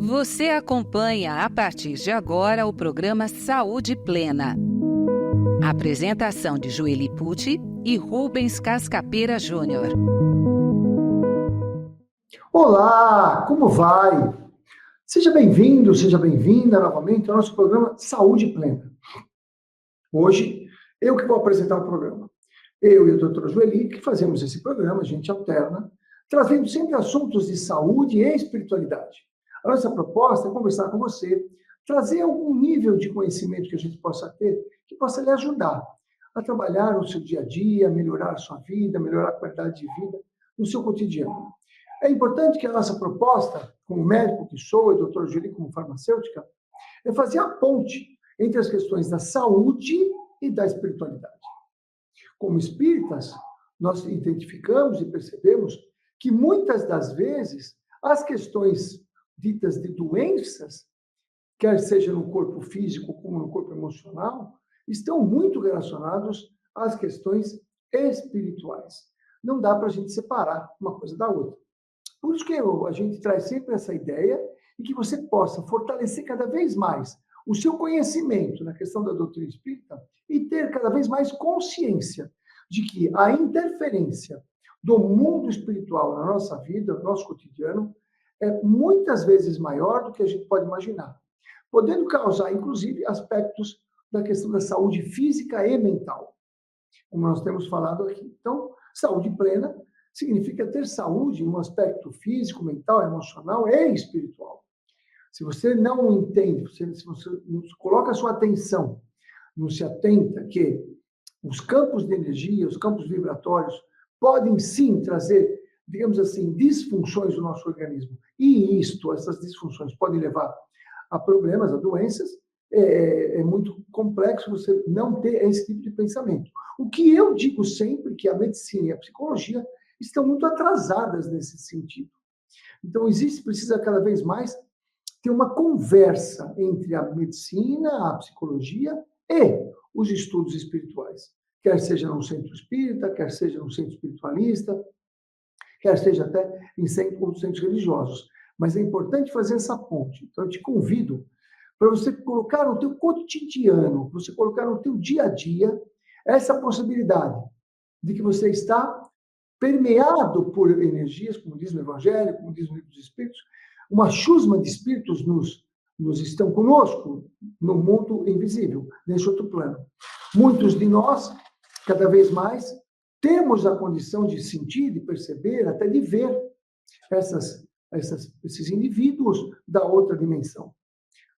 Você acompanha a partir de agora o programa Saúde Plena. Apresentação de Joeli Pucci e Rubens Cascapeira Júnior. Olá, como vai? Seja bem-vindo, seja bem-vinda novamente ao nosso programa Saúde Plena. Hoje, eu que vou apresentar o programa. Eu e a doutora Joeli, que fazemos esse programa, a gente alterna, trazendo sempre assuntos de saúde e espiritualidade. A nossa proposta é conversar com você, trazer algum nível de conhecimento que a gente possa ter, que possa lhe ajudar a trabalhar no seu dia a dia, melhorar a sua vida, melhorar a qualidade de vida no seu cotidiano. É importante que a nossa proposta, como médico que sou, e doutora Joeli como farmacêutica, é fazer a ponte entre as questões da saúde e da espiritualidade. Como espíritas, nós identificamos e percebemos que muitas das vezes as questões ditas de doenças, quer seja no corpo físico como no corpo emocional, estão muito relacionados às questões espirituais. Não dá para a gente separar uma coisa da outra. Por isso que a gente traz sempre essa ideia e que você possa fortalecer cada vez mais o seu conhecimento na questão da doutrina espírita e ter cada vez mais consciência de que a interferência do mundo espiritual na nossa vida, no nosso cotidiano, é muitas vezes maior do que a gente pode imaginar, podendo causar, inclusive, aspectos da questão da saúde física e mental, como nós temos falado aqui. Então, saúde plena significa ter saúde no aspecto físico, mental, emocional e espiritual. Se você não entende, se você não coloca a sua atenção, não se atenta que os campos de energia, os campos vibratórios, podem sim trazer, digamos assim, disfunções do nosso organismo. E essas disfunções podem levar a problemas, a doenças. É muito complexo você não ter esse tipo de pensamento. O que eu digo sempre que a medicina e a psicologia estão muito atrasadas nesse sentido. Então, precisa cada vez mais ter uma conversa entre a medicina, a psicologia e os estudos espirituais. Quer seja num centro espírita, quer seja num centro espiritualista, quer seja até em outros centros religiosos. Mas é importante fazer essa ponte. Então, eu te convido para você colocar no teu cotidiano, você colocar no teu dia a dia, essa possibilidade de que você está permeado por energias, como diz no Evangelho, como diz no Livro dos Espíritos, uma chusma de espíritos nos estão conosco no mundo invisível, nesse outro plano. Muitos de nós, cada vez mais, temos a condição de sentir, de perceber, até de ver esses indivíduos da outra dimensão.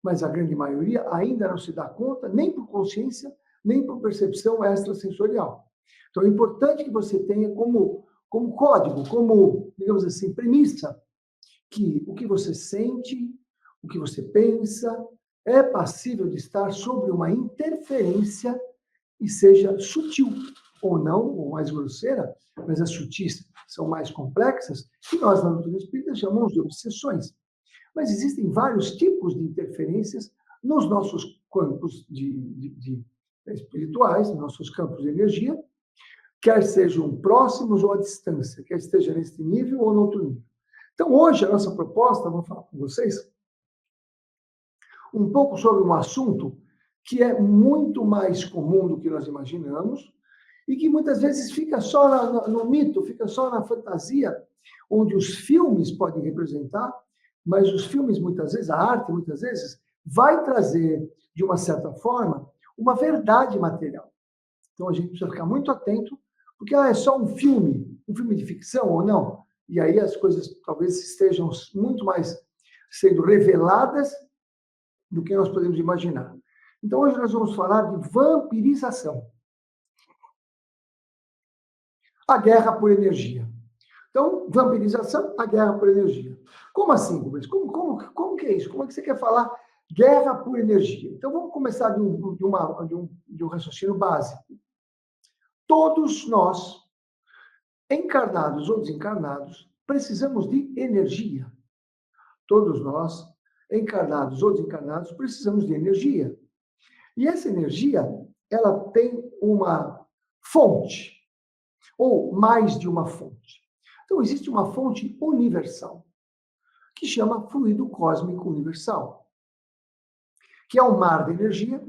Mas a grande maioria ainda não se dá conta, nem por consciência, nem por percepção extrasensorial. Então, é importante que você tenha como código, como, digamos assim, premissa, que o que você sente, o que você pensa, é passível de estar sob uma interferência e seja sutil, ou não, ou mais grosseira, mas as sutis são mais complexas, que nós, na doutrina espírita, chamamos de obsessões. Mas existem vários tipos de interferências nos nossos campos espirituais, nos nossos campos de energia, quer sejam próximos ou à distância, quer esteja neste nível ou no outro nível. Então, hoje, a nossa proposta, vou falar com vocês, um pouco sobre um assunto que é muito mais comum do que nós imaginamos e que muitas vezes fica só no mito, fica só na fantasia, onde os filmes podem representar, mas os filmes, muitas vezes, a arte, muitas vezes, vai trazer, de uma certa forma, uma verdade material. Então, a gente precisa ficar muito atento, porque é só um filme de ficção ou não? E aí as coisas talvez estejam muito mais sendo reveladas do que nós podemos imaginar. Então, hoje nós vamos falar de vampirização. A guerra por energia. Então, vampirização, a guerra por energia. Como assim, Rubens? Como que é isso? Como é que você quer falar guerra por energia? Então, vamos começar de um raciocínio básico. Todos nós, encarnados ou desencarnados, precisamos de energia. Todos nós, encarnados ou desencarnados, precisamos de energia. E essa energia, ela tem uma fonte, ou mais de uma fonte. Então, existe uma fonte universal, que chama fluido cósmico universal, que é um mar de energia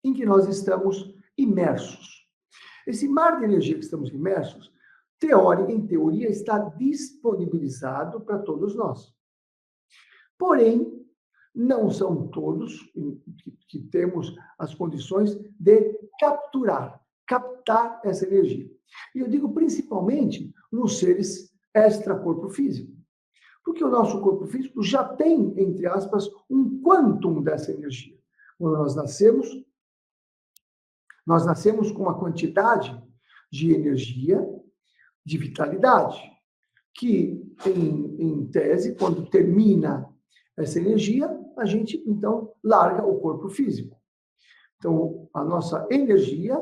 em que nós estamos imersos. Esse mar de energia que estamos imersos, em teoria, está disponibilizado para todos nós. Porém, não são todos que temos as condições de captar essa energia. E eu digo principalmente nos seres extracorpo físico. Porque o nosso corpo físico já tem, entre aspas, um quantum dessa energia. Quando nós nascemos com uma quantidade de energia, de vitalidade, que, em tese, quando termina essa energia, a gente, então, larga o corpo físico. Então, a nossa energia,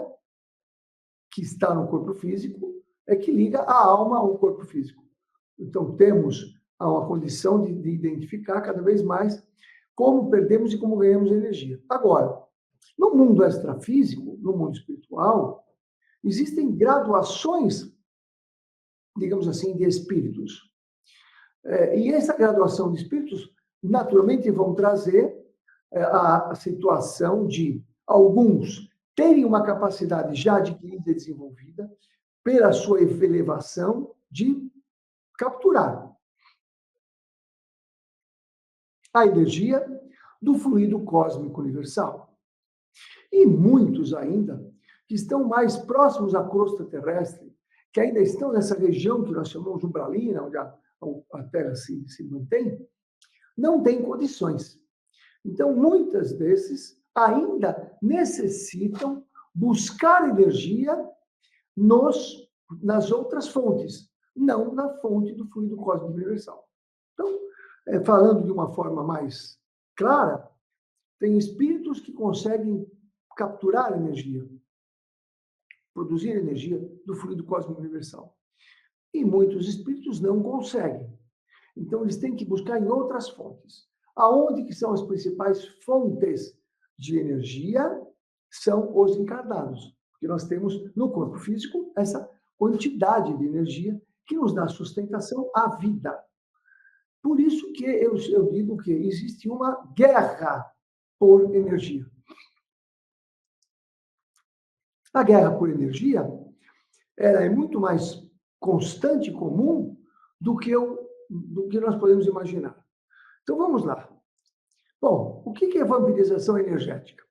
que está no corpo físico, é que liga a alma ao corpo físico. Então, temos uma condição de identificar cada vez mais como perdemos e como ganhamos energia. Agora, no mundo extrafísico, no mundo espiritual, existem graduações, digamos assim, de espíritos. E essa graduação de espíritos, naturalmente, vão trazer a situação de alguns terem uma capacidade já adquirida e desenvolvida, pela sua elevação, de capturar a energia do fluido cósmico universal. E muitos ainda que estão mais próximos à crosta terrestre, que ainda estão nessa região que nós chamamos umbralina, onde a Terra se mantém, não têm condições. Então, muitos desses ainda necessitam buscar energia nas outras fontes, não na fonte do fluido cósmico universal. Então, falando de uma forma mais clara, tem espíritos que conseguem capturar energia, produzir energia do fluido cósmico universal. E muitos espíritos não conseguem. Então, eles têm que buscar em outras fontes. Aonde que são as principais fontes de energia? São os encarnados. Porque nós temos no corpo físico essa quantidade de energia que nos dá sustentação à vida. Por isso que eu digo que existe uma guerra por energia. A guerra por energia, ela é muito mais constante e comum do que nós podemos imaginar. Então, vamos lá. Bom, o que é vampirização energética?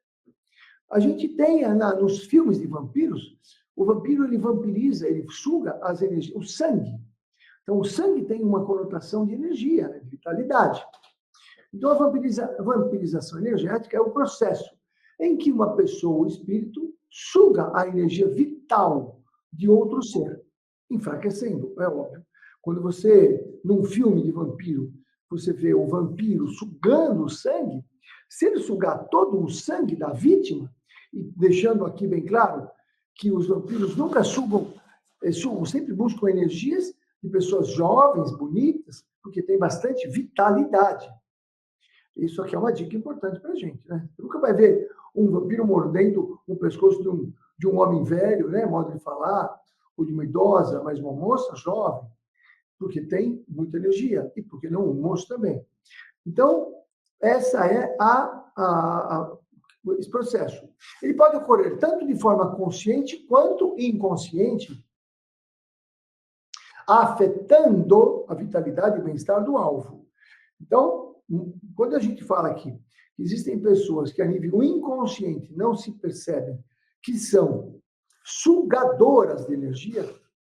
A gente tem nos filmes de vampiros, o vampiro ele vampiriza, ele suga as energias, o sangue. Então, o sangue tem uma conotação de energia, de vitalidade. Então, a vampirização energética é o processo em que uma pessoa, o espírito, suga a energia vital de outro ser, enfraquecendo, é óbvio. Quando você, num filme de vampiro, você vê o vampiro sugando o sangue, se ele sugar todo o sangue da vítima, e deixando aqui bem claro que os vampiros nunca sugam, sempre buscam energias de pessoas jovens, bonitas, porque tem bastante vitalidade. Isso aqui é uma dica importante para a gente, né? Você nunca vai ver um vampiro mordendo o pescoço de um homem velho, né? Modo de falar, ou de uma idosa, mas uma moça jovem, porque tem muita energia, e porque não, um moço também. Então, essa é esse processo. Ele pode ocorrer tanto de forma consciente quanto inconsciente, afetando a vitalidade e bem-estar do alvo. Então, quando a gente fala aqui, existem pessoas que a nível inconsciente não se percebem que são sugadoras de energia,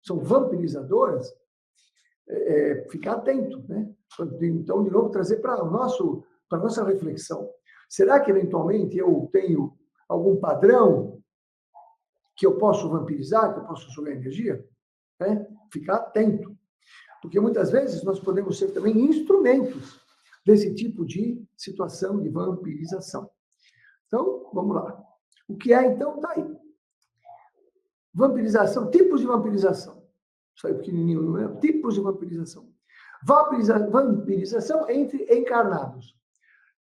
são vampirizadoras, ficar atento, né? Então, de novo, trazer para a nossa reflexão. Será que, eventualmente, eu tenho algum padrão que eu posso vampirizar, que eu posso sugar energia? Ficar atento. Porque, muitas vezes, nós podemos ser também instrumentos desse tipo de situação de vampirização. Então, vamos lá. O que é, então, está aí. Vampirização, tipos de vampirização. Isso aí pequenininho, não é? Tipos de vampirização. Vampirização entre encarnados.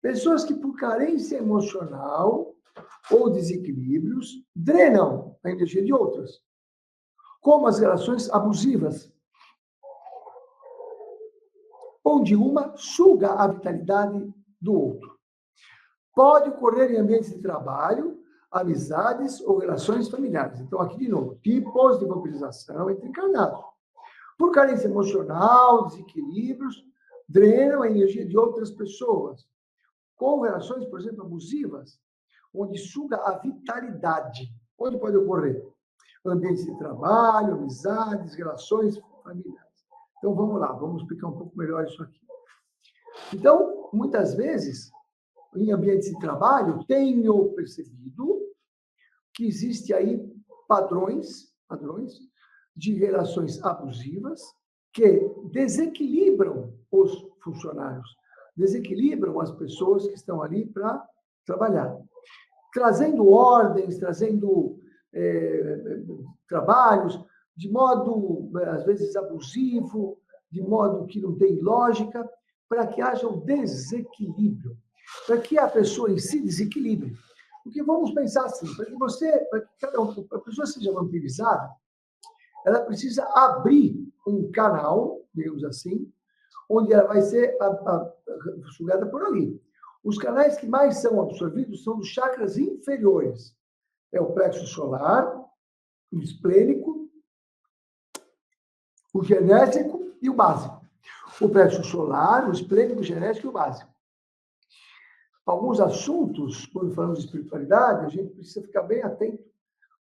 Pessoas que, por carência emocional ou desequilíbrios, drenam a energia de outras. Como as relações abusivas. onde uma suga a vitalidade do outro. Pode ocorrer em ambientes de trabalho, amizades ou relações familiares. Então, aqui de novo, tipos de vampirização entre encarnados. Por carência emocional, desequilíbrios, drenam a energia de outras pessoas. Com relações, por exemplo, abusivas, onde suga a vitalidade. Onde pode ocorrer? Ambientes de trabalho, amizades, relações familiares. Então, vamos lá, vamos explicar um pouco melhor isso aqui. Então, muitas vezes, em ambientes de trabalho, tenho percebido que existe aí padrões de relações abusivas que desequilibram os funcionários, desequilibram as pessoas que estão ali para trabalhar, trazendo ordens, trazendo trabalhos de modo, às vezes, abusivo, de modo que não tem lógica, para que haja um desequilíbrio, para que a pessoa em si desequilibre. Porque vamos pensar assim, para que a pessoa seja vampirizada, ela precisa abrir um canal, digamos assim, onde ela vai ser sugada por ali. Os canais que mais são absorvidos são os chakras inferiores. É o plexo solar, o esplênico, o genésico e o básico. O plexo solar, o esplênico, o genésico e o básico. Alguns assuntos, quando falamos de espiritualidade, a gente precisa ficar bem atento,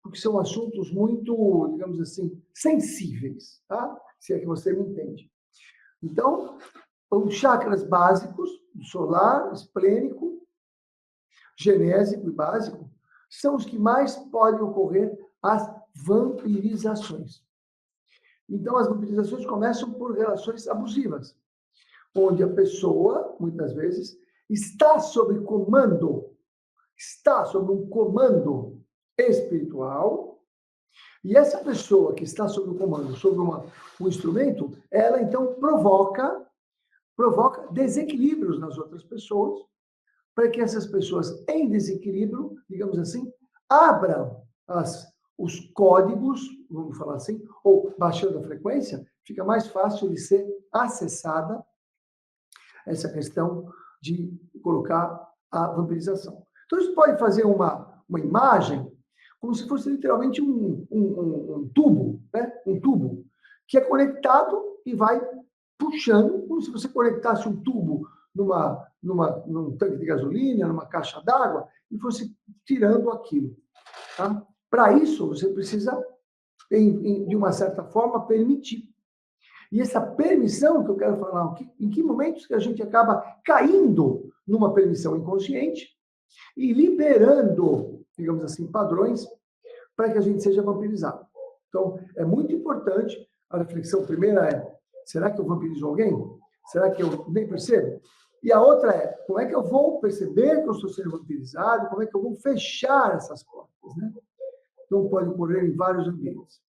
porque são assuntos muito, digamos assim, sensíveis, tá? Se é que você me entende. Então, os chakras básicos, solar, esplênico, genésico e básico, são os que mais podem ocorrer as vampirizações. Então, as vampirizações começam por relações abusivas, onde a pessoa, muitas vezes, está sob um comando espiritual, e essa pessoa que está sob o comando, sobre um instrumento, ela então provoca desequilíbrios nas outras pessoas, para que essas pessoas em desequilíbrio, digamos assim, abram os códigos, vamos falar assim, ou baixando a frequência, fica mais fácil de ser acessada essa questão de colocar a vampirização. Então, a gente pode fazer uma imagem como se fosse literalmente um tubo, né? Um tubo que é conectado e vai puxando, como se você conectasse um tubo num tanque de gasolina, numa caixa d'água, e fosse tirando aquilo. Tá? Para isso, você precisa, de uma certa forma, permitir. E essa permissão que eu quero falar, em que momentos que a gente acaba caindo numa permissão inconsciente e liberando, digamos assim, padrões para que a gente seja vampirizado. Então, é muito importante a reflexão. Primeira é, será que eu vampirizo alguém? Será que eu nem percebo? E a outra é, como é que eu vou perceber que eu estou sendo vampirizado? Como é que eu vou fechar essas portas, né? Então, pode ocorrer em vários ambientes.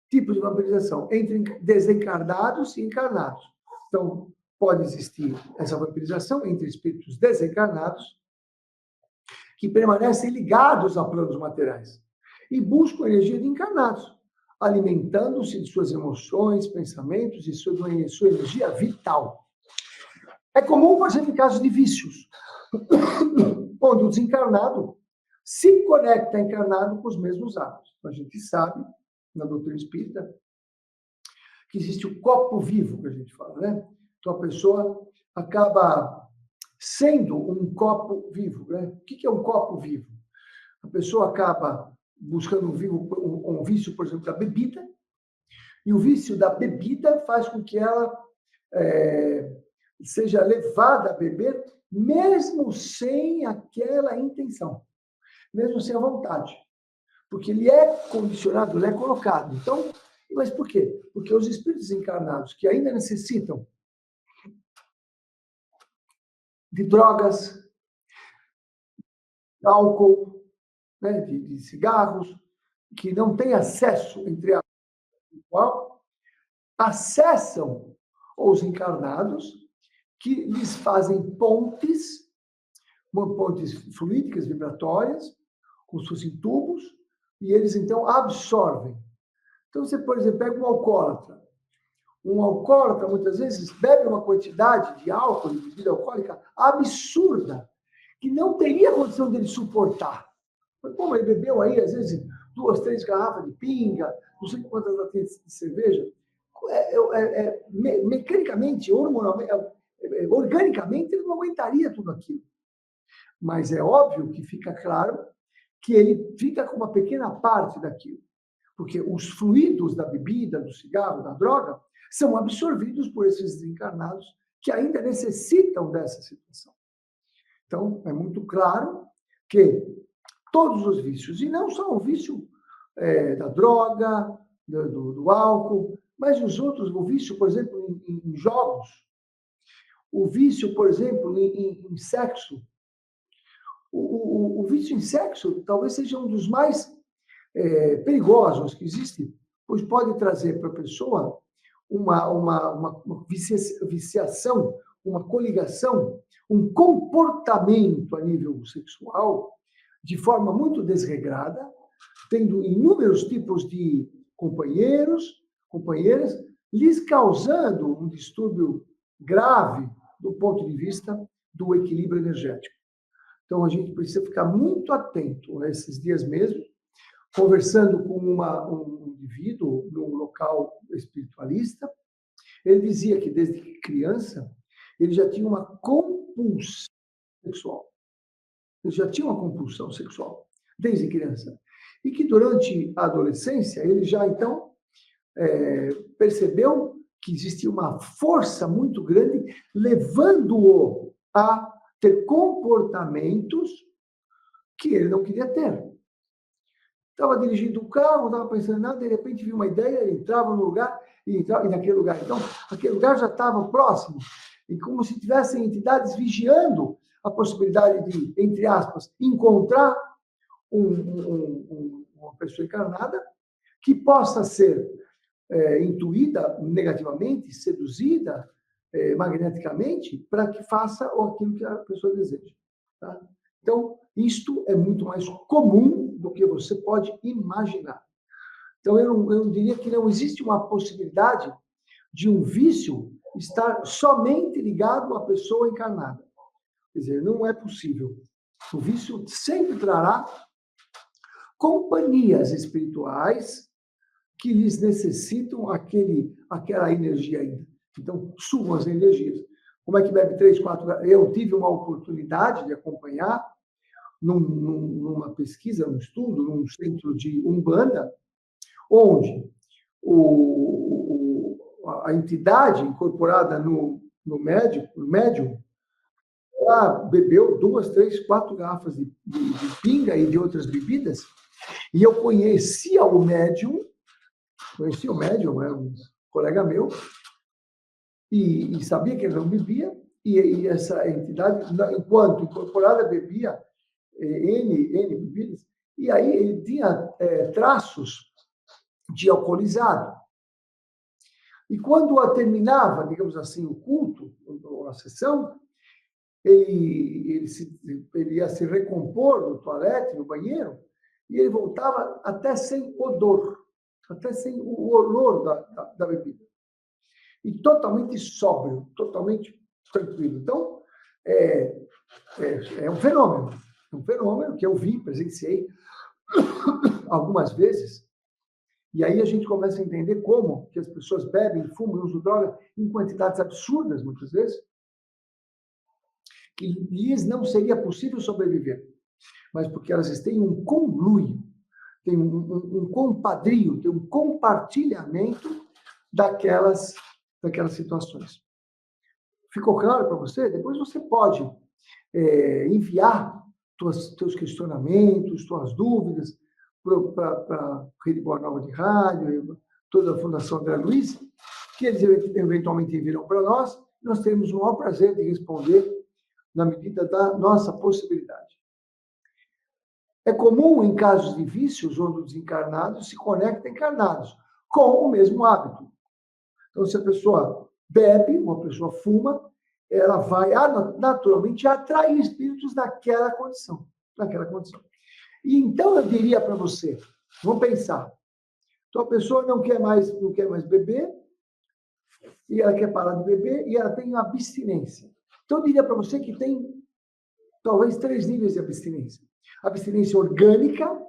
Tipo de vampirização, entre desencarnados e encarnados. Então, pode existir essa vampirização entre espíritos desencarnados que permanecem ligados a planos materiais e buscam a energia de encarnados, alimentando-se de suas emoções, pensamentos e sua energia vital. É comum, por exemplo, em casos de vícios, onde o desencarnado se conecta encarnado com os mesmos hábitos. A gente sabe, na doutrina espírita, que existe o copo vivo, que a gente fala, né? Então, a pessoa acaba sendo um copo vivo, né? O que é um copo vivo? A pessoa acaba buscando um vício, por exemplo, da bebida, e o vício da bebida faz com que ela seja levada a beber, mesmo sem aquela intenção, mesmo sem a vontade. Porque ele é condicionado, ele é colocado. Então, mas por quê? Porque os espíritos encarnados que ainda necessitam de drogas, de álcool, né, de cigarros, que não têm acesso, entre a espiritual, acessam os encarnados, que lhes fazem pontes fluídicas, vibratórias, como se fossem tubos, e eles, então, absorvem. Então, você, por exemplo, pega um alcoólatra. Um alcoólatra, muitas vezes, bebe uma quantidade de álcool, de bebida alcoólica, absurda, que não teria condição dele suportar. Mas como ele bebeu aí, às vezes, 2, 3 garrafas de pinga, não sei quantas latinhas de cerveja, mecanicamente, hormonalmente, organicamente, ele não aguentaria tudo aquilo. Mas é óbvio que fica claro que ele fica com uma pequena parte daquilo. Porque os fluidos da bebida, do cigarro, da droga, são absorvidos por esses desencarnados que ainda necessitam dessa situação. Então, é muito claro que todos os vícios, e não só o vício da droga, do álcool, mas os outros, o vício, por exemplo, em jogos, o vício, por exemplo, em sexo. O vício em sexo talvez seja um dos mais perigosos que existe, pois pode trazer para a pessoa uma viciação, uma coligação, um comportamento a nível sexual de forma muito desregrada, tendo inúmeros tipos de companheiros, companheiras, lhes causando um distúrbio grave do ponto de vista do equilíbrio energético. Então, a gente precisa ficar muito atento a esses dias mesmo, conversando com um indivíduo num local espiritualista. Ele dizia que, desde criança, ele já tinha uma compulsão sexual. Ele já tinha uma compulsão sexual, desde criança. E que, durante a adolescência, ele já, então, percebeu que existia uma força muito grande levando-o a ter comportamentos que ele não queria ter. Estava dirigindo o carro, não estava pensando em nada, de repente viu uma ideia, ele entrava no lugar, e naquele lugar. Então, aquele lugar já estava próximo, e como se tivessem entidades vigiando a possibilidade de, entre aspas, encontrar uma pessoa encarnada que possa ser intuída negativamente, seduzida magneticamente, para que faça aquilo que a pessoa deseja. Tá? Então, isto é muito mais comum do que você pode imaginar. Então, eu não diria que não existe uma possibilidade de um vício estar somente ligado à pessoa encarnada. Quer dizer, não é possível. O vício sempre trará companhias espirituais que lhes necessitam aquela energia ainda. Então, sugam as energias. Como é que bebe 3, 4... Eu tive uma oportunidade de acompanhar numa pesquisa, num estudo, num centro de Umbanda, onde a entidade incorporada no médium, ela bebeu 2, 3, 4 garrafas de pinga e de outras bebidas, e eu conhecia o médium, é um colega meu, e sabia que ele não bebia, e essa entidade, enquanto incorporada, bebia N bebidas, e aí ele tinha traços de alcoolizado. E quando terminava, digamos assim, o culto, a sessão, ele ia se recompor no toalete, no banheiro, e ele voltava até sem odor, até sem o olor da bebida. E totalmente sóbrio, totalmente tranquilo. Então, é um fenômeno. É um fenômeno que eu vi, presenciei algumas vezes. E aí a gente começa a entender como que as pessoas bebem, fumam, usam droga em quantidades absurdas, muitas vezes, que lhes não seria possível sobreviver. Mas porque elas têm um conluio, têm um compadrio, têm um compartilhamento daquelas situações. Ficou claro para você? Depois você pode enviar teus questionamentos, tuas dúvidas para a Rede Boa Nova de Rádio, toda a Fundação André Luiz, que eles eventualmente enviarão para nós. Nós teremos o maior prazer de responder na medida da nossa possibilidade. É comum, em casos de vícios, onde os encarnados se conectam encarnados, com o mesmo hábito. Então, se a pessoa bebe, uma pessoa fuma, ela vai naturalmente atrair espíritos naquela condição. E então eu diria para você, vamos pensar, então a pessoa não quer mais beber, e ela quer parar de beber, e ela tem abstinência. Então, eu diria para você que tem talvez 3 níveis de abstinência. Abstinência orgânica,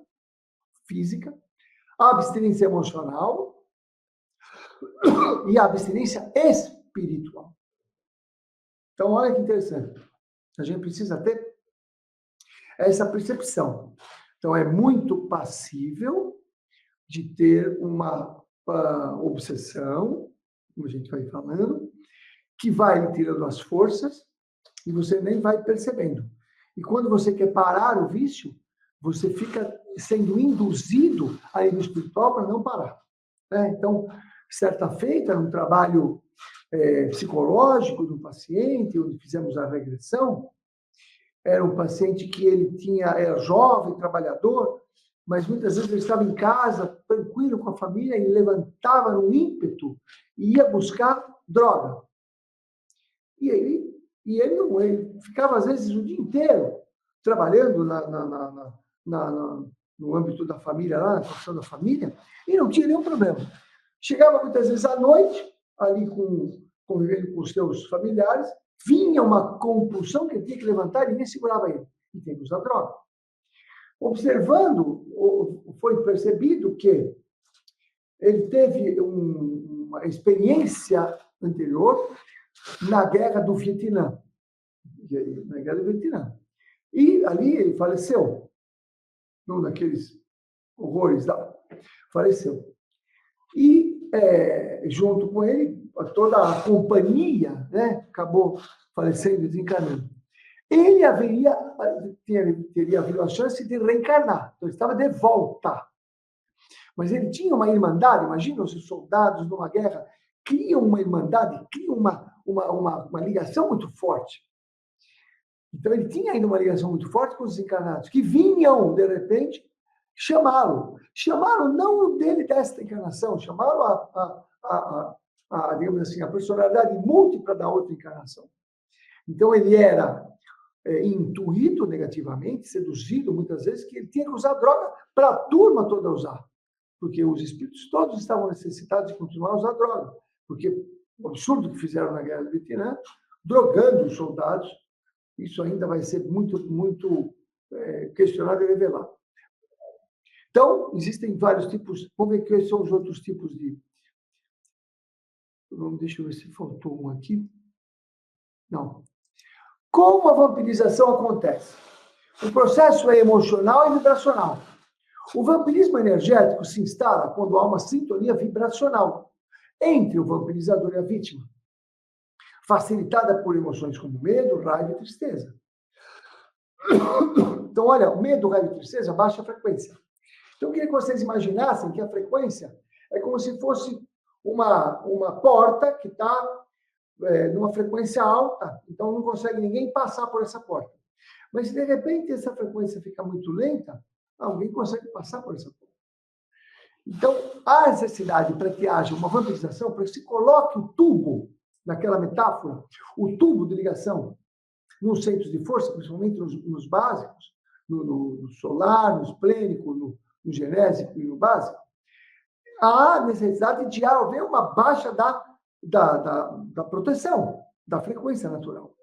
física, a abstinência emocional e a abstinência espiritual. Então, olha que interessante. A gente precisa ter essa percepção. Então, é muito passível de ter uma obsessão, como a gente vai falando, que vai lhe tirando as forças e você nem vai percebendo. E quando você quer parar o vício, você fica sendo induzido a ir no espiritual para não parar. Né? Então, certa feita, num trabalho psicológico do paciente, onde fizemos a regressão, era um paciente que ele era jovem, trabalhador, mas muitas vezes ele estava em casa, tranquilo com a família, e levantava no ímpeto e ia buscar droga. E ele ficava, às vezes, o dia inteiro trabalhando no âmbito da família, lá na função da família, e não tinha nenhum problema. Chegava muitas vezes à noite, ali convivendo com os seus familiares, vinha uma compulsão que ele tinha que levantar e ninguém segurava ele. E tem que usar droga. Observando, foi percebido que ele teve uma experiência anterior na guerra do Vietnã. Na guerra do Vietnã. E ali ele faleceu. Num daqueles horrores lá. Faleceu. E, junto com ele, toda a companhia, né, acabou falecendo, desencarnando. Ele teria havido a chance de reencarnar. Então, ele estava de volta. Mas ele tinha uma irmandade. Imagina os soldados numa guerra criam uma irmandade, criam uma ligação muito forte. Então, ele tinha ainda uma ligação muito forte com os desencarnados, que vinham, de repente, chamá-lo. Chamaram não dele desta encarnação, chamaram digamos assim, a personalidade múltipla da outra encarnação. Então, ele era intuído negativamente, seduzido muitas vezes, que ele tinha que usar droga para a turma toda usar. Porque os espíritos todos estavam necessitados de continuar a usar droga. Porque o absurdo que fizeram na guerra do Vietnã, drogando os soldados, isso ainda vai ser muito, muito questionado e revelado. Então, existem vários tipos. Vamos ver quais são os outros tipos de... Deixa eu ver se faltou um aqui. Não. Como a vampirização acontece? O processo é emocional e vibracional. O vampirismo energético se instala quando há uma sintonia vibracional entre o vampirizador e a vítima, facilitada por emoções como medo, raiva e tristeza. Então, olha, o medo, raiva e tristeza baixa a frequência. Então, eu queria que vocês imaginassem que a frequência é como se fosse uma porta que está numa frequência alta, então não consegue ninguém passar por essa porta. Mas, se de repente essa frequência fica muito lenta, alguém consegue passar por essa porta. Então, há necessidade para que haja uma vampirização, para que se coloque o tubo, naquela metáfora, o tubo de ligação nos centros de força, principalmente nos básicos, no solar, no esplênico, no genésico e no básico, há necessidade de haver uma baixa da proteção, da frequência natural.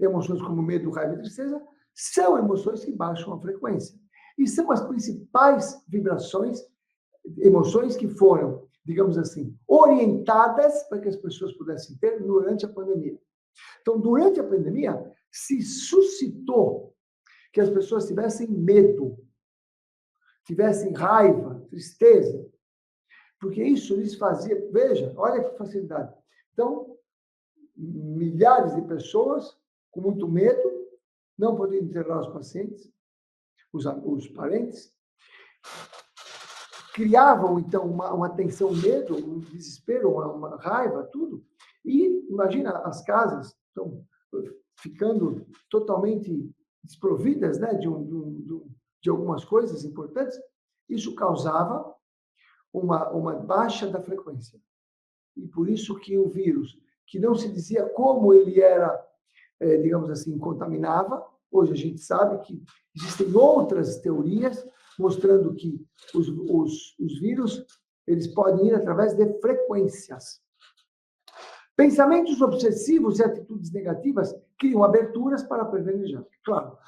Emoções como medo, raiva e tristeza são emoções que baixam a frequência. E são as principais vibrações, emoções que foram, digamos assim, orientadas para que as pessoas pudessem ter durante a pandemia. Então, durante a pandemia, se suscitou que as pessoas tivessem medo, tivessem raiva, tristeza, porque isso lhes fazia... Veja, olha que facilidade. Então, milhares de pessoas com muito medo, não podiam internar os pacientes, os parentes, criavam, então, uma tensão, medo, um desespero, uma raiva, tudo. E, imagina, as casas estão ficando totalmente desprovidas, né, de algumas coisas importantes. Isso causava uma baixa da frequência. E por isso que o vírus, que não se dizia como ele era, digamos assim, contaminava, hoje a gente sabe que existem outras teorias mostrando que os vírus, eles podem ir através de frequências. Pensamentos obsessivos e atitudes negativas criam aberturas para perder energia. Claro,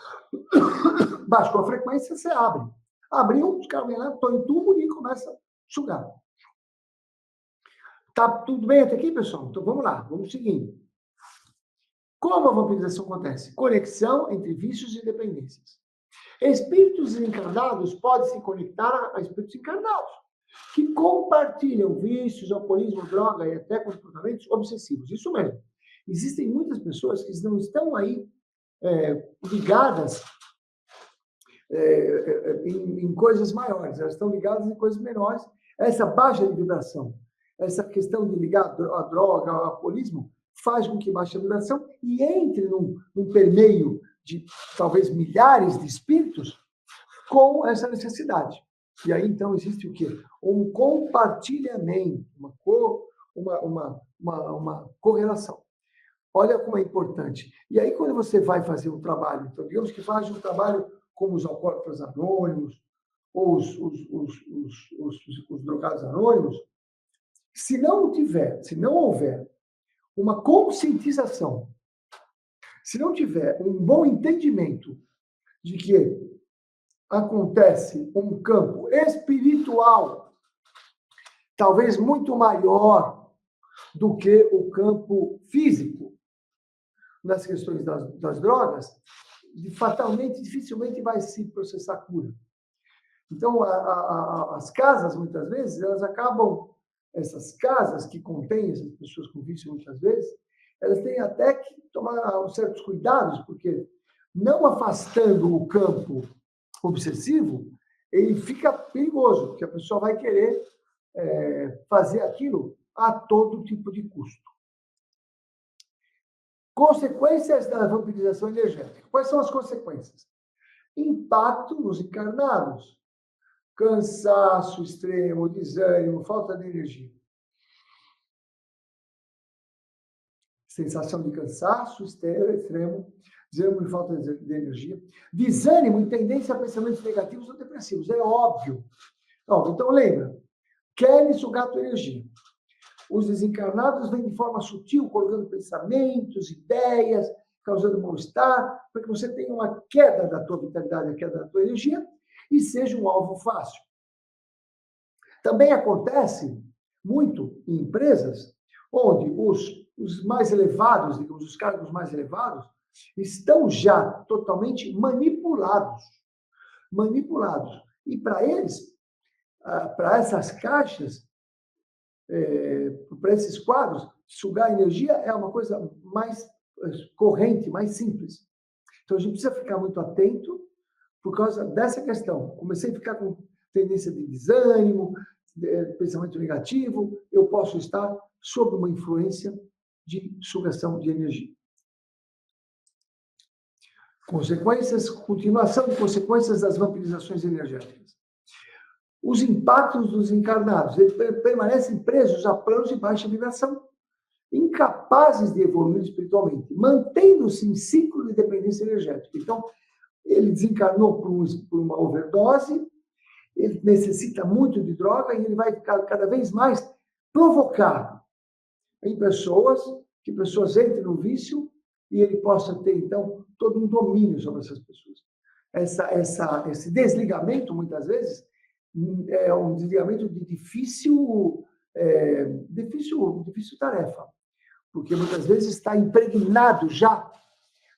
baixo a frequência, você abre. Abriu, os caras vêm lá, estão em tubo e começa a sugar. Tá tudo bem até aqui, pessoal? Então vamos lá, vamos seguindo. Como a vampirização acontece? Conexão entre vícios e dependências. Espíritos encarnados podem se conectar a espíritos encarnados, que compartilham vícios, alcoolismo, droga e até comportamentos obsessivos. Isso mesmo. Existem muitas pessoas que não estão aí ligadas em coisas maiores, elas estão ligadas em coisas menores. Essa baixa de vibração, essa questão de ligar a droga, ao alcoolismo, faz com que baixe a vibração e entre num permeio de talvez milhares de espíritos com essa necessidade. E aí, então, existe o quê? Um compartilhamento, uma correlação. Olha como é importante. E aí, quando você vai fazer um trabalho, então, digamos que faz um trabalho como os alcoólatras anônimos, ou os drogados anônimos, se não houver uma conscientização, se não tiver um bom entendimento de que acontece um campo espiritual, talvez muito maior do que o campo físico, nas questões das drogas, fatalmente, dificilmente vai se processar cura. Então, as casas, muitas vezes, elas acabam, essas casas que contêm essas pessoas com vício, muitas vezes, elas têm até que tomar certos cuidados, porque não afastando o campo obsessivo, ele fica perigoso, porque a pessoa vai querer fazer aquilo a todo tipo de custo. Consequências da vampirização energética. Quais são as consequências? Impacto nos encarnados. Cansaço extremo, desânimo, falta de energia. Sensação de cansaço extremo, desânimo e falta de energia. Desânimo e tendência a pensamentos negativos ou depressivos. É óbvio. Então, lembra. Querem sugar a tua energia. Os desencarnados vêm de forma sutil, colocando pensamentos, ideias, causando mal-estar, para que você tenha uma queda da tua vitalidade, a queda da tua energia, e seja um alvo fácil. Também acontece muito em empresas onde os mais elevados, digamos, os cargos mais elevados, estão já totalmente manipulados. E para eles, para essas caixas, para esses quadros, sugar energia é uma coisa mais corrente, mais simples. Então, a gente precisa ficar muito atento por causa dessa questão. Comecei a ficar com tendência de desânimo, pensamento negativo, eu posso estar sob uma influência de sugação de energia. Continuação de consequências das vampirizações energéticas. Os impactos dos encarnados, eles permanecem presos a planos de baixa vibração, incapazes de evoluir espiritualmente, mantendo-se em ciclo de dependência energética. Então, ele desencarnou por uma overdose, ele necessita muito de droga e ele vai cada vez mais provocar em pessoas, que pessoas entrem no vício e ele possa ter, então, todo um domínio sobre essas pessoas. Esse desligamento, muitas vezes, é um desligamento de difícil tarefa, porque muitas vezes está impregnado já,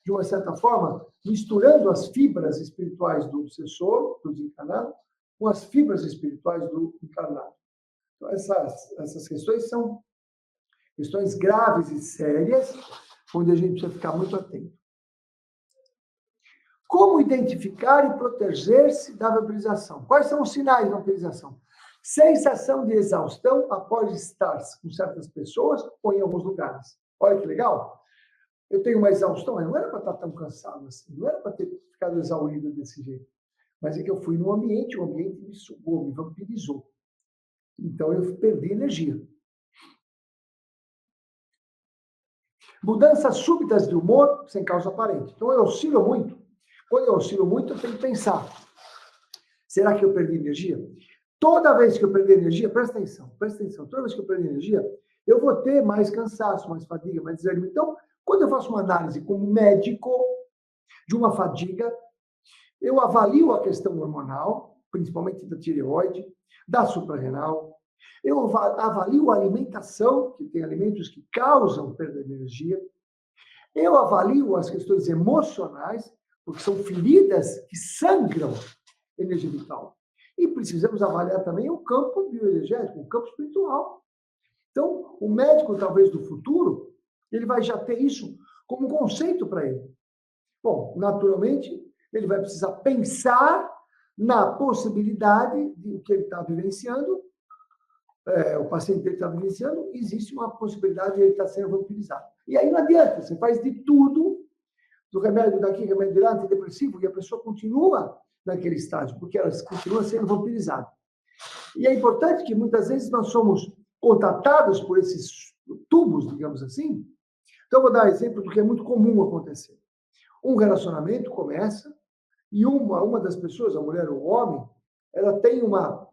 de uma certa forma, misturando as fibras espirituais do obsessor, do desencarnado, com as fibras espirituais do encarnado. Então, essas questões são questões graves e sérias, onde a gente precisa ficar muito atento. Como identificar e proteger-se da vampirização? Quais são os sinais de vampirização? Sensação de exaustão após estar com certas pessoas ou em alguns lugares. Olha que legal. Eu tenho uma exaustão, não era para estar tão cansado assim, não era para ter ficado exaurido desse jeito. Mas é que eu fui num ambiente, o ambiente me sugou, me vampirizou. Então eu perdi energia. Mudanças súbitas de humor sem causa aparente. Então eu oscilo muito. Quando eu oscilo muito, eu tenho que pensar. Será que eu perdi energia? Toda vez que eu perdi energia, presta atenção. Toda vez que eu perdi energia, eu vou ter mais cansaço, mais fadiga, mais desânimo. Então, quando eu faço uma análise como médico de uma fadiga, eu avalio a questão hormonal, principalmente da tireoide, da suprarrenal. Eu avalio a alimentação, que tem alimentos que causam perda de energia. Eu avalio as questões emocionais, porque são feridas que sangram energia vital. E precisamos avaliar também o campo bioenergético, o campo espiritual. Então, o médico, talvez, do futuro, ele vai já ter isso como conceito para ele. Bom, naturalmente, ele vai precisar pensar na possibilidade de o que ele está vivenciando, o paciente dele está vivenciando, existe uma possibilidade de ele estar sendo vampirizado. E aí não adianta, você faz de tudo, do remédio daqui, remédio de lá, antidepressivo, e a pessoa continua naquele estágio, porque ela continua sendo vampirizada. E é importante que muitas vezes nós somos contatados por esses tubos, digamos assim. Então, eu vou dar um exemplo do que é muito comum acontecer. Um relacionamento começa e uma das pessoas, a mulher ou o homem, ela tem uma,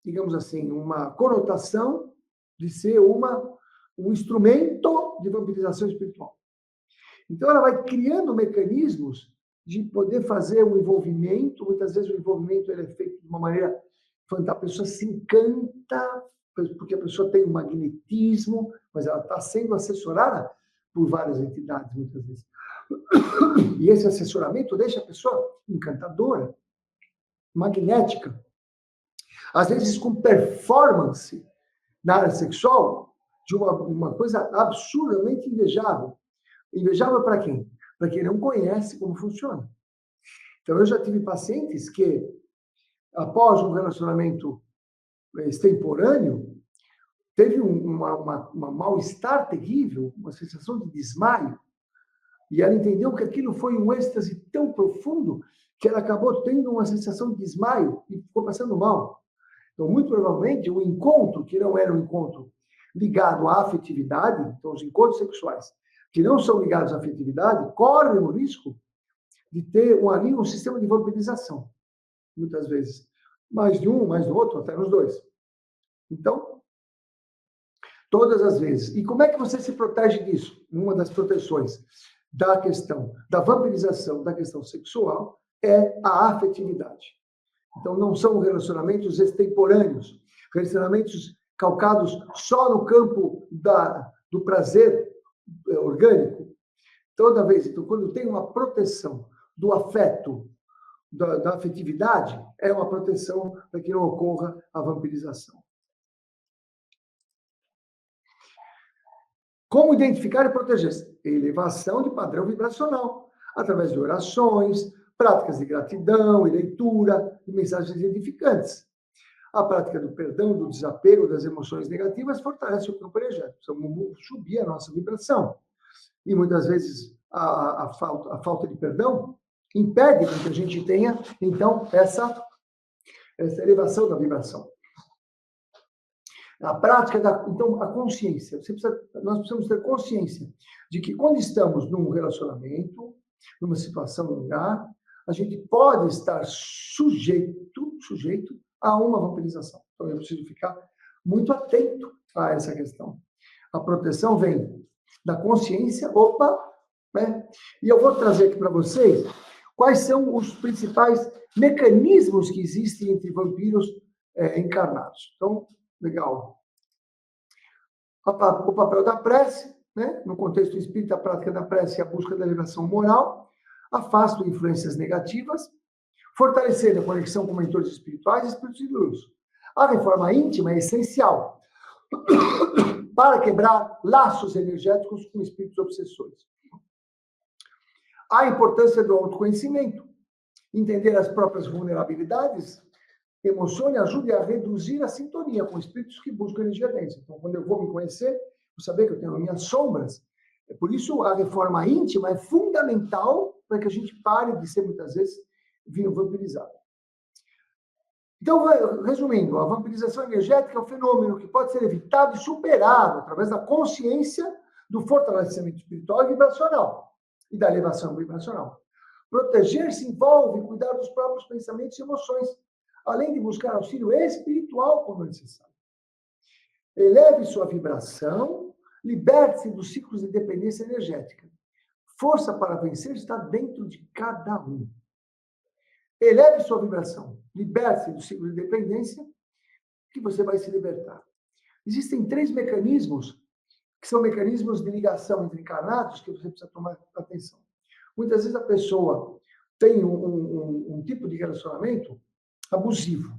digamos assim, uma conotação de ser um instrumento de vampirização espiritual. Então, ela vai criando mecanismos de poder fazer um envolvimento. Muitas vezes o envolvimento ele é feito de uma maneira fantástica. A pessoa se encanta, porque a pessoa tem um magnetismo, mas ela está sendo assessorada por várias entidades, muitas vezes. E esse assessoramento deixa a pessoa encantadora, magnética, às vezes com performance na área sexual de uma coisa absurdamente invejável. Invejável para quem? Para quem não conhece como funciona. Então, eu já tive pacientes que, após um relacionamento extemporâneo, teve uma mal-estar terrível, uma sensação de desmaio, e ela entendeu que aquilo foi um êxtase tão profundo que ela acabou tendo uma sensação de desmaio e ficou passando mal. Então, muito provavelmente, o encontro, que não era um encontro ligado à afetividade, então os encontros sexuais que não são ligados à afetividade, correm o risco de ter ali um sistema de vampirização, muitas vezes. Mais de um, mais do outro, até nos dois. Então, todas as vezes. E como é que você se protege disso? Uma das proteções da questão da vampirização, da questão sexual, é a afetividade. Então, não são relacionamentos extemporâneos, relacionamentos calcados só no campo do prazer orgânico. Toda vez, então, quando tem uma proteção do afeto, da afetividade, é uma proteção para que não ocorra a vampirização. Como identificar e proteger-se? Elevação de padrão vibracional, através de orações, práticas de gratidão e leitura de mensagens edificantes. A prática do perdão, do desapego das emoções negativas fortalece o campo energético. Precisamos subir a nossa vibração. E muitas vezes a falta de perdão impede que a gente tenha, então, essa elevação da vibração. A prática então, a consciência. Nós precisamos ter consciência de que quando estamos num relacionamento, numa situação, num lugar, a gente pode estar sujeito a uma vampirização. Então, eu preciso ficar muito atento a essa questão. A proteção vem da consciência, né? E eu vou trazer aqui para vocês quais são os principais mecanismos que existem entre vampiros encarnados. Então, legal. O papel da prece, né? No contexto espírita, a prática da prece e a busca da elevação moral, afasta influências negativas, fortalecer a conexão com mentores espirituais e espíritos de luz. A reforma íntima é essencial para quebrar laços energéticos com espíritos obsessores. A importância do autoconhecimento, entender as próprias vulnerabilidades, emocione, ajude a reduzir a sintonia com espíritos que buscam energia densa. Então, quando eu vou me conhecer, vou saber que eu tenho minhas sombras. Por isso, a reforma íntima é fundamental para que a gente pare de ser, muitas vezes, vampirizado. Então, resumindo, a vampirização energética é um fenômeno que pode ser evitado e superado através da consciência do fortalecimento espiritual e vibracional e da elevação vibracional. Proteger-se envolve cuidar dos próprios pensamentos e emoções, além de buscar auxílio espiritual quando necessário. Eleve sua vibração, liberte-se dos ciclos de dependência energética. Força para vencer está dentro de cada um. Eleve sua vibração, liberte-se do ciclo de dependência, que você vai se libertar. Existem 3 mecanismos, que são mecanismos de ligação entre encarnados, que você precisa tomar atenção. Muitas vezes a pessoa tem um tipo de relacionamento abusivo.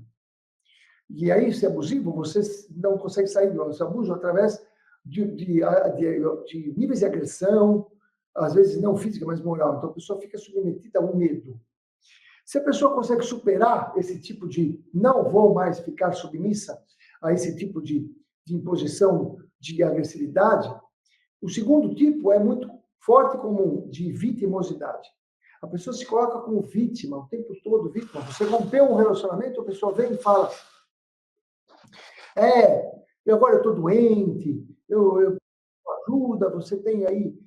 E aí, se é abusivo, você não consegue sair do abuso através de níveis de agressão, às vezes não física, mas moral. Então, a pessoa fica submetida ao medo. Se a pessoa consegue superar esse tipo de não vou mais ficar submissa a esse tipo de imposição de agressividade, o segundo tipo é muito forte como de vitimosidade. A pessoa se coloca como vítima o tempo todo, vítima. Você rompeu um relacionamento, a pessoa vem e fala: agora eu estou doente, eu ajuda, você tem aí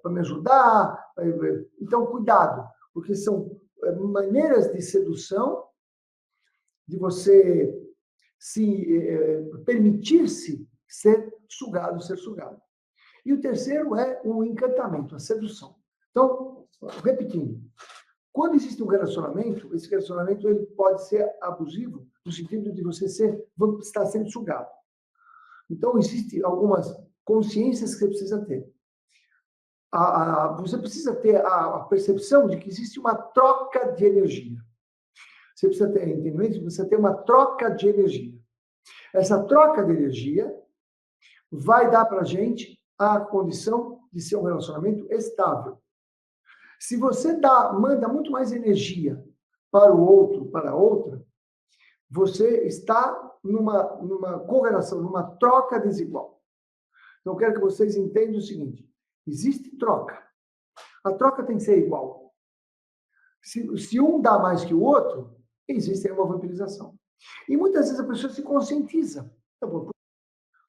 para me ajudar. Então, cuidado, porque são maneiras de sedução, de você se permitir-se ser sugado, ser sugado. E o terceiro é o encantamento, a sedução. Então, repetindo, quando existe um relacionamento, esse relacionamento ele pode ser abusivo, no sentido de você estar sendo sugado. Então, existem algumas consciências que você precisa ter. Você precisa ter a percepção de que existe uma troca de energia. Você precisa ter, entendeu? Você tem uma troca de energia. Essa troca de energia vai dar para a gente a condição de ser um relacionamento estável. Se você manda muito mais energia para o outro, para a outra, você está numa correlação, numa troca desigual. Então, eu quero que vocês entendam o seguinte: existe troca. A troca tem que ser igual. Se um dá mais que o outro, existe aí uma vampirização. E muitas vezes a pessoa se conscientiza.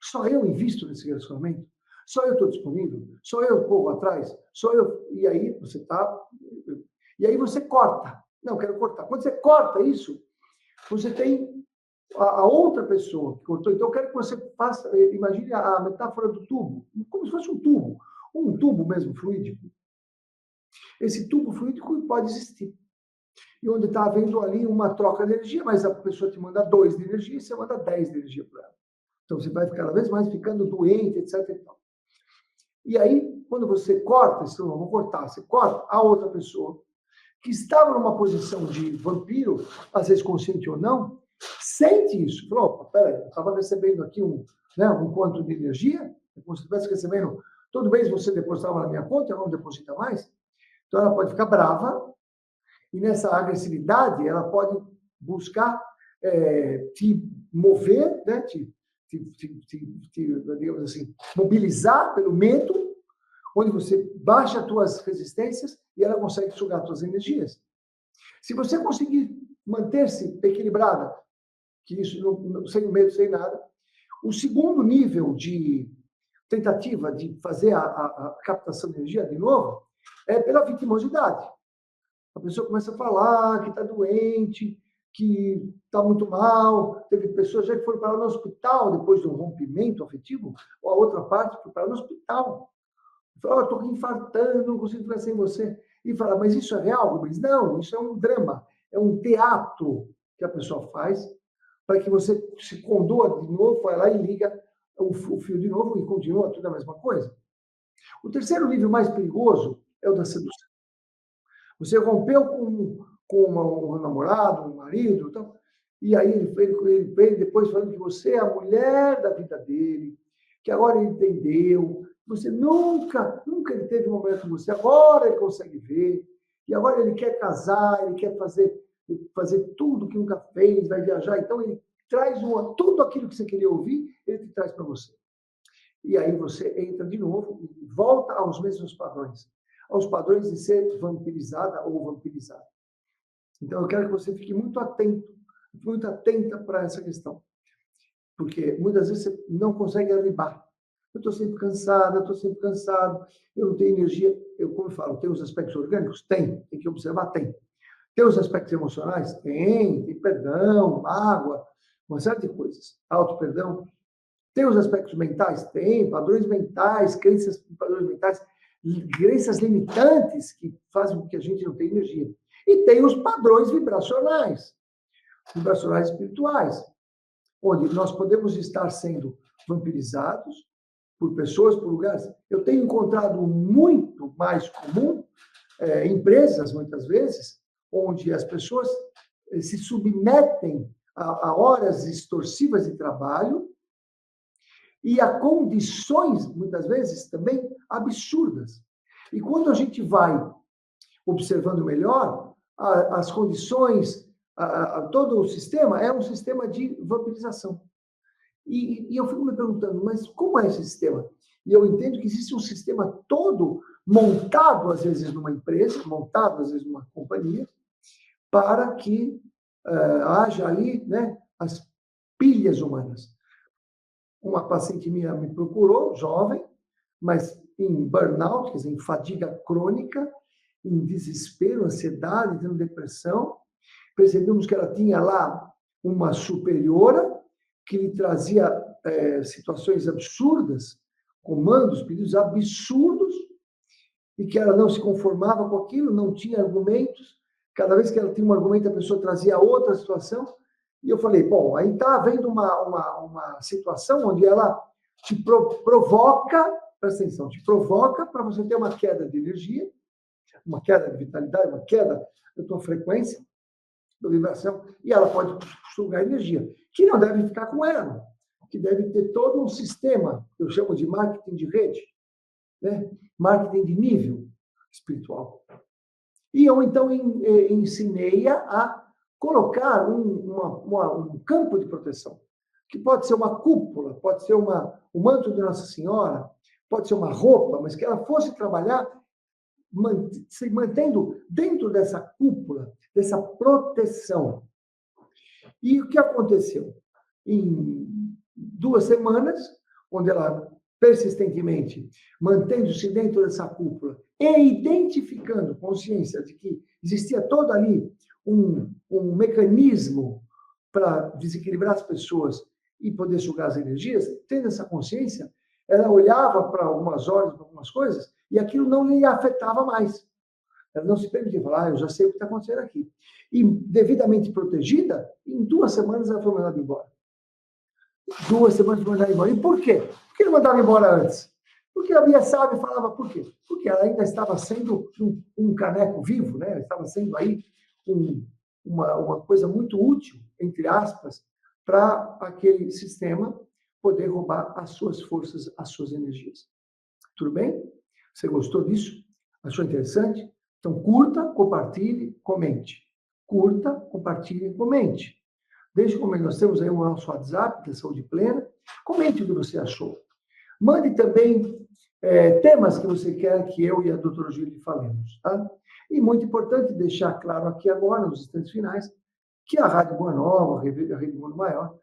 Só eu invisto nesse relacionamento? Só eu estou disponível? Só eu corro atrás? Só eu... E aí você está... E aí você corta. Não, quero cortar. Quando você corta isso, você tem a outra pessoa que cortou. Então, eu quero que você faça... Imagine a metáfora do tubo. Como se fosse um tubo. Um tubo mesmo, fluídico. Esse tubo fluídico pode existir. E onde está havendo ali uma troca de energia, mas a pessoa te manda 2 de energia e você manda 10 de energia para ela. Então, você vai cada vez mais ficando doente, etc. E aí, quando você corta, eu não vou cortar, você corta a outra pessoa, que estava numa posição de vampiro, às vezes consciente ou não, sente isso. Falou: opa, peraí, eu estava recebendo aqui um quanto de energia, como se estivesse recebendo, todo mês você depositava na minha conta, eu não deposita mais. Então, ela pode ficar brava, e nessa agressividade, ela pode buscar te mover, né? Digamos assim, mobilizar pelo medo, onde você baixa as tuas resistências e ela consegue sugar as tuas energias. Se você conseguir manter-se equilibrada, que isso sem medo, sem nada, o segundo nível de tentativa de fazer a captação de energia de novo é pela vitimosidade. A pessoa começa a falar que está doente, que está muito mal. Teve pessoas já que foram parar no hospital depois de um rompimento afetivo, ou a outra parte foi parar no hospital. Fala: estou aqui infartando, não consigo ficar sem você. E fala: mas isso é real? Mas não, isso é um drama, é um teatro que a pessoa faz para que você se condoa de novo, vai lá e liga o fio de novo e continua tudo a mesma coisa. O terceiro nível mais perigoso é o da sedução. Você rompeu com um namorado, um marido, então, e aí ele vem depois falando que você é a mulher da vida dele, que agora ele entendeu, você nunca ele teve um momento com você, agora ele consegue ver, e agora ele quer casar, ele quer fazer tudo que nunca fez, vai viajar, então ele traz tudo aquilo que você queria ouvir, ele te traz para você. E aí você entra de novo e volta aos mesmos padrões. Aos padrões de ser vampirizada ou vampirizado. Então, eu quero que você fique muito atenta para essa questão. Porque muitas vezes você não consegue arribar. Eu estou sempre cansado, eu não tenho energia. Como eu falo, tem os aspectos orgânicos? Tem que observar, tem. Tem os aspectos emocionais? Tem perdão, mágoa, uma série de coisas. Auto-perdão. Tem os aspectos mentais? Tem, padrões mentais, crenças, padrões mentais, crenças limitantes que fazem com que a gente não tenha energia. E tem os padrões vibracionais espirituais, onde nós podemos estar sendo vampirizados por pessoas, por lugares. Eu tenho encontrado muito mais comum empresas, muitas vezes, onde as pessoas se submetem a horas extorsivas de trabalho e a condições, muitas vezes, também absurdas. E quando a gente vai observando melhor, as condições, todo o sistema é um sistema de vampirização. E eu fico me perguntando, mas como é esse sistema? E eu entendo que existe um sistema todo montado, às vezes, numa empresa, montado, às vezes, numa companhia, para que haja ali, né, as pilhas humanas. Uma paciente minha me procurou, jovem, mas em burnout, quer dizer, em fadiga crônica, em desespero, ansiedade, tendo depressão. Percebemos que ela tinha lá uma superiora que lhe trazia situações absurdas, comandos, pedidos absurdos, e que ela não se conformava com aquilo, não tinha argumentos. Cada vez que ela tinha um argumento, a pessoa trazia outra situação. E eu falei, bom, aí está havendo uma situação onde ela te provoca, presta atenção, te provoca para você ter uma queda de energia, uma queda de vitalidade, uma queda da tua frequência, da vibração, e ela pode sugar energia, que não deve ficar com ela, que deve ter todo um sistema, que eu chamo de marketing de rede, né? Marketing de nível espiritual. E eu, então, ensinei-a a colocar um campo de proteção, que pode ser uma cúpula, pode ser o manto de Nossa Senhora, pode ser uma roupa, mas que ela fosse trabalhar se mantendo dentro dessa cúpula, dessa proteção. E o que aconteceu? Em 2 semanas, onde ela persistentemente mantendo-se dentro dessa cúpula e identificando consciência de que existia todo ali um mecanismo para desequilibrar as pessoas e poder sugar as energias, tendo essa consciência, ela olhava para algumas horas, para algumas coisas, e aquilo não lhe afetava mais. Ela não se permitia falar, eu já sei o que está acontecendo aqui. E, devidamente protegida, em 2 semanas ela foi mandada embora. 2 semanas foi mandada embora. E por quê? Por que não mandava embora antes? Porque a Bia Sábio falava por quê? Porque ela ainda estava sendo um caneco vivo, né? Ela estava sendo aí uma coisa muito útil, entre aspas, para aquele sistema poder roubar as suas forças, as suas energias. Tudo bem? Você gostou disso? Achou interessante? Então, curta, compartilhe, comente. Curta, compartilhe, comente. Desde como nós temos aí o nosso WhatsApp da Saúde Plena, comente o que você achou. Mande também temas que você quer que eu e a doutora Júlia falemos. Tá? E muito importante deixar claro aqui agora, nos instantes finais, que a Rádio Boa Nova, a Rede Mundo Maior,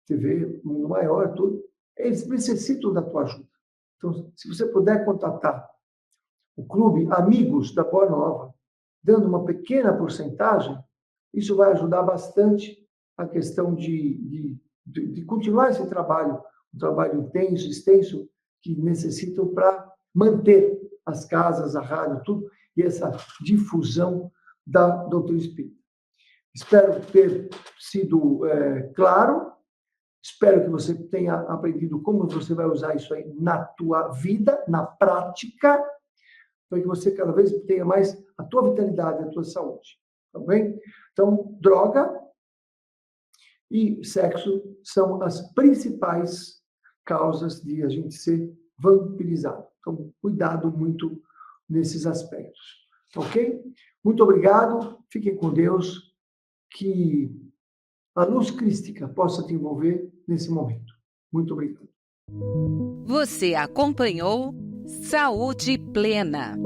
TV Mundo Maior, tudo, eles necessitam da tua ajuda. Então, se você puder contatar o Clube Amigos da Boa Nova, dando uma pequena porcentagem, isso vai ajudar bastante a questão de continuar esse trabalho, um trabalho intenso, extenso, que necessitam para manter as casas, a rádio, tudo, e essa difusão da doutrina espírita. Espero ter sido claro, espero que você tenha aprendido como você vai usar isso aí na tua vida, na prática, para que você cada vez tenha mais a tua vitalidade, a tua saúde. Tá bem? Então, droga e sexo são as principais causas de a gente ser vampirizado. Então, cuidado muito nesses aspectos. Ok? Muito obrigado. Fiquem com Deus. Que a luz crística possa te envolver nesse momento. Muito obrigado. Você acompanhou Saúde Plena.